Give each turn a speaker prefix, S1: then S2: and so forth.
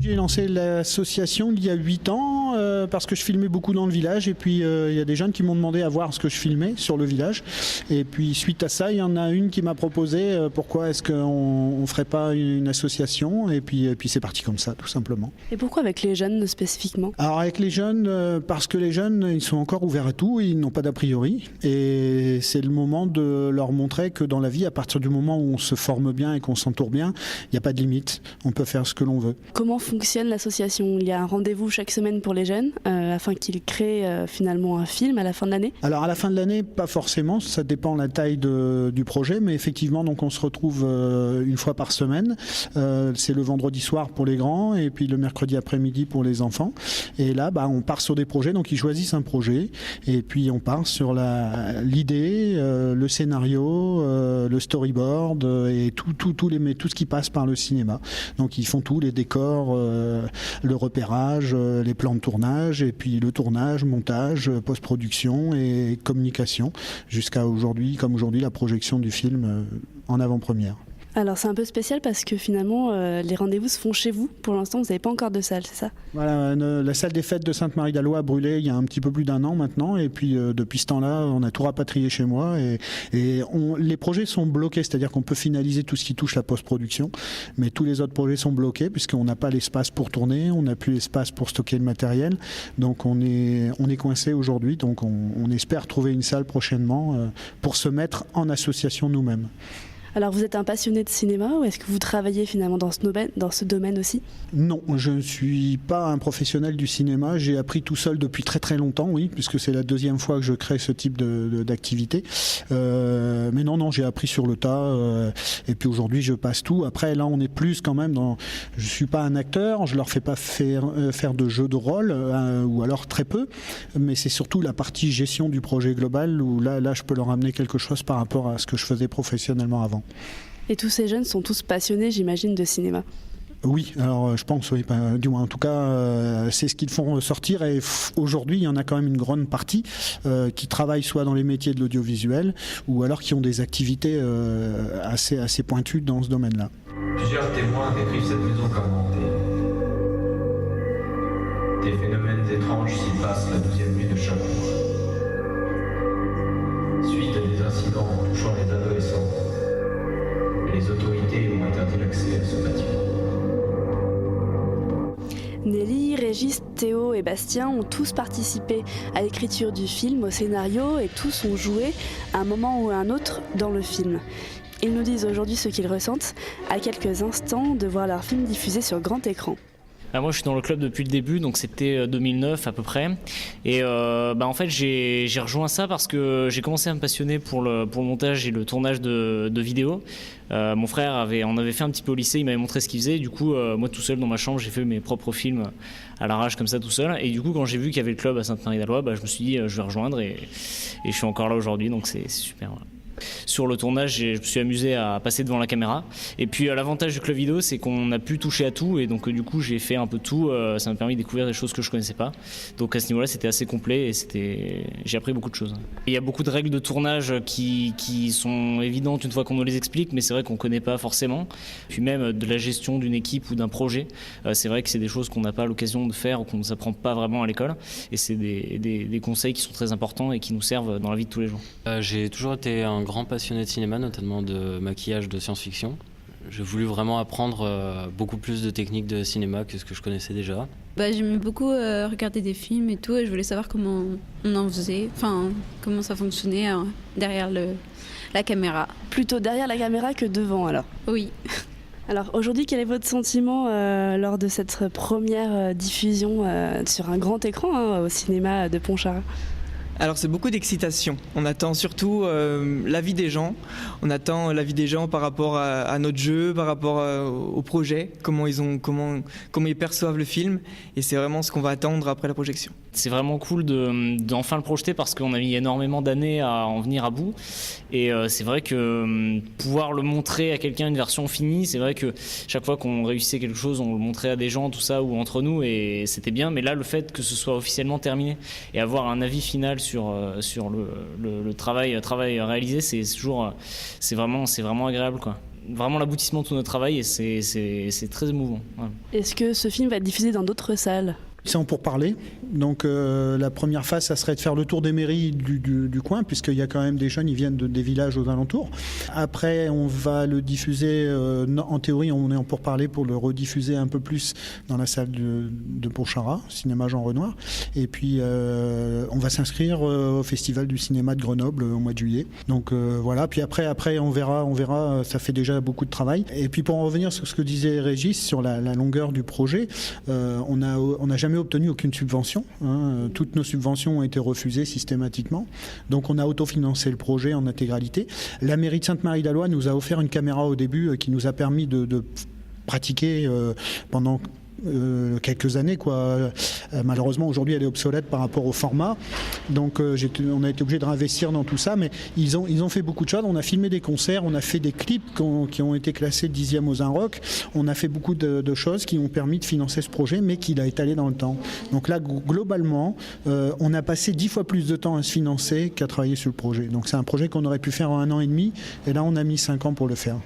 S1: J'ai lancé l'association il y a 8 ans parce que je filmais beaucoup dans le village et puis il y a des jeunes qui m'ont demandé à voir ce que je filmais sur le village et puis suite à ça il y en a une qui m'a proposé pourquoi est-ce qu'on ne ferait pas une association et puis c'est parti comme ça tout simplement.
S2: Et pourquoi avec les jeunes spécifiquement?
S1: Alors avec les jeunes parce que les jeunes ils sont encore ouverts à tout, ils n'ont pas d'a priori et c'est le moment de leur montrer que dans la vie à partir du moment où on se forme bien et qu'on s'entoure bien, il n'y a pas de limite, on peut faire ce que l'on veut.
S2: Comment fonctionne l'association? Il y a un rendez-vous chaque semaine pour les jeunes afin qu'ils créent finalement un film à la fin de l'année?
S1: Alors à la fin de l'année, pas forcément, ça dépend de la taille du projet, mais effectivement donc on se retrouve une fois par semaine. C'est le vendredi soir pour les grands et puis le mercredi après-midi pour les enfants. Et là, on part sur des projets, donc ils choisissent un projet et puis on part sur l'idée, le scénario, le storyboard et tout ce qui passe par le cinéma. Donc ils font tout, les décors, le repérage, les plans de tournage et puis le tournage, montage, post-production et communication jusqu'à aujourd'hui, comme aujourd'hui la projection du film en avant-première.
S2: Alors c'est un peu spécial parce que finalement les rendez-vous se font chez vous. Pour l'instant vous n'avez pas encore de salle, c'est ça?
S1: Voilà, la salle des fêtes de Sainte-Marie-d'Alloy a brûlé il y a un petit peu plus d'1 an maintenant et puis depuis ce temps-là on a tout rapatrié chez moi et les projets sont bloqués, c'est-à-dire qu'on peut finaliser tout ce qui touche la post-production mais tous les autres projets sont bloqués puisqu'on n'a pas l'espace pour tourner, on n'a plus l'espace pour stocker le matériel donc on est coincé aujourd'hui donc on espère trouver une salle prochainement pour se mettre en association nous-mêmes.
S2: Alors vous êtes un passionné de cinéma ou est-ce que vous travaillez finalement dans ce domaine aussi? Non,
S1: je ne suis pas un professionnel du cinéma, j'ai appris tout seul depuis très très longtemps, oui, puisque c'est la 2e fois que je crée ce type d'activité. Mais non, j'ai appris sur le tas et puis aujourd'hui je passe tout. Après là on est plus quand même je ne suis pas un acteur, je leur fais pas faire de jeux de rôle ou alors très peu, mais c'est surtout la partie gestion du projet global où là je peux leur amener quelque chose par rapport à ce que je faisais professionnellement avant.
S2: Et tous ces jeunes sont tous passionnés, j'imagine, de cinéma?
S1: Oui, alors je pense, oui, du moins en tout cas, c'est ce qu'ils font ressortir et aujourd'hui il y en a quand même une grande partie qui travaillent soit dans les métiers de l'audiovisuel ou alors qui ont des activités assez pointues dans ce domaine-là.
S3: Plusieurs témoins décrivent cette maison comme hantée. Des phénomènes étranges s'y passent la 12e nuit de chaque mois. Suite à des incidents touchant les adolescents, les autorités ont interdit l'accès à ce bâtiment.
S2: Nelly, Régis, Théo et Bastien ont tous participé à l'écriture du film, au scénario et tous ont joué à un moment ou à un autre dans le film. Ils nous disent aujourd'hui ce qu'ils ressentent à quelques instants de voir leur film diffusé sur grand écran.
S4: Moi je suis dans le club depuis le début, donc c'était 2009 à peu près. Et en fait j'ai rejoint ça parce que j'ai commencé à me passionner pour le montage et le tournage de vidéos. Mon frère en avait fait un petit peu au lycée, il m'avait montré ce qu'il faisait. Du coup moi tout seul dans ma chambre j'ai fait mes propres films à l'arrache comme ça tout seul. Et du coup quand j'ai vu qu'il y avait le club à Sainte-Marie-d'Alloy, je me suis dit je vais rejoindre et je suis encore là aujourd'hui, donc c'est super. Voilà. Sur le tournage, je me suis amusé à passer devant la caméra. Et puis l'avantage du club vidéo, c'est qu'on a pu toucher à tout. Et donc du coup, j'ai fait un peu tout. Ça m'a permis de découvrir des choses que je connaissais pas. Donc à ce niveau-là, c'était assez complet et j'ai appris beaucoup de choses. Il y a beaucoup de règles de tournage qui sont évidentes une fois qu'on nous les explique, mais c'est vrai qu'on connaît pas forcément. Puis même de la gestion d'une équipe ou d'un projet, c'est vrai que c'est des choses qu'on n'a pas l'occasion de faire ou qu'on ne s'apprend pas vraiment à l'école. Et c'est des conseils qui sont très importants et qui nous servent dans la vie de tous les jours.
S5: J'ai toujours été un grand passionné de cinéma, notamment de maquillage, de science-fiction. J'ai voulu vraiment apprendre beaucoup plus de techniques de cinéma que ce que je connaissais déjà.
S6: J'aimais beaucoup regarder des films et tout, et je voulais savoir comment on en faisait, comment ça fonctionnait derrière la caméra.
S2: Plutôt derrière la caméra que devant alors?
S6: Oui.
S2: Alors aujourd'hui, quel est votre sentiment lors de cette première diffusion sur un grand écran au cinéma de Pontcharrat?
S7: Alors c'est beaucoup d'excitation. On attend surtout l'avis des gens. On attend l'avis des gens par rapport à notre jeu, par rapport au projet, comment ils perçoivent le film. Et c'est vraiment ce qu'on va attendre après la projection.
S4: C'est vraiment cool d'enfin le projeter parce qu'on a mis énormément d'années à en venir à bout. Et c'est vrai que pouvoir le montrer à quelqu'un, une version finie, c'est vrai que chaque fois qu'on réussissait quelque chose, on le montrait à des gens, tout ça, ou entre nous, et c'était bien. Mais là, le fait que ce soit officiellement terminé et avoir un avis final sur le travail réalisé, c'est vraiment agréable, quoi. vraiment l'aboutissement de tout notre travail et c'est très émouvant. Voilà.
S2: Est-ce que ce film va être diffusé dans d'autres salles ?
S1: C'est en pourparlers. Donc la première phase, ça serait de faire le tour des mairies du coin, puisqu'il y a quand même des jeunes, ils viennent des villages aux alentours. Après, on va le diffuser, en théorie, on est en pourparlers pour le rediffuser un peu plus dans la salle de Pontcharrat, cinéma Jean Renoir. Et puis, on va s'inscrire au Festival du cinéma de Grenoble au mois de juillet. Donc voilà, puis après on verra, ça fait déjà beaucoup de travail. Et puis pour en revenir sur ce que disait Régis, sur la longueur du projet, on n'a jamais obtenu aucune subvention. Toutes nos subventions ont été refusées systématiquement. Donc on a autofinancé le projet en intégralité. La mairie de Sainte-Marie-la-Loye nous a offert une caméra au début qui nous a permis de pratiquer pendant quelques années, quoi. Malheureusement aujourd'hui elle est obsolète par rapport au format, donc on a été obligé de réinvestir dans tout ça, mais ils ont fait beaucoup de choses. On a filmé des concerts, on a fait des clips qui ont été classés 10e aux Inrocks, on a fait beaucoup de choses qui ont permis de financer ce projet, mais qu'il a étalé dans le temps. Donc là globalement on a passé 10 fois plus de temps à se financer qu'à travailler sur le projet. Donc c'est un projet qu'on aurait pu faire en 1 an et demi, et là on a mis 5 ans pour le faire.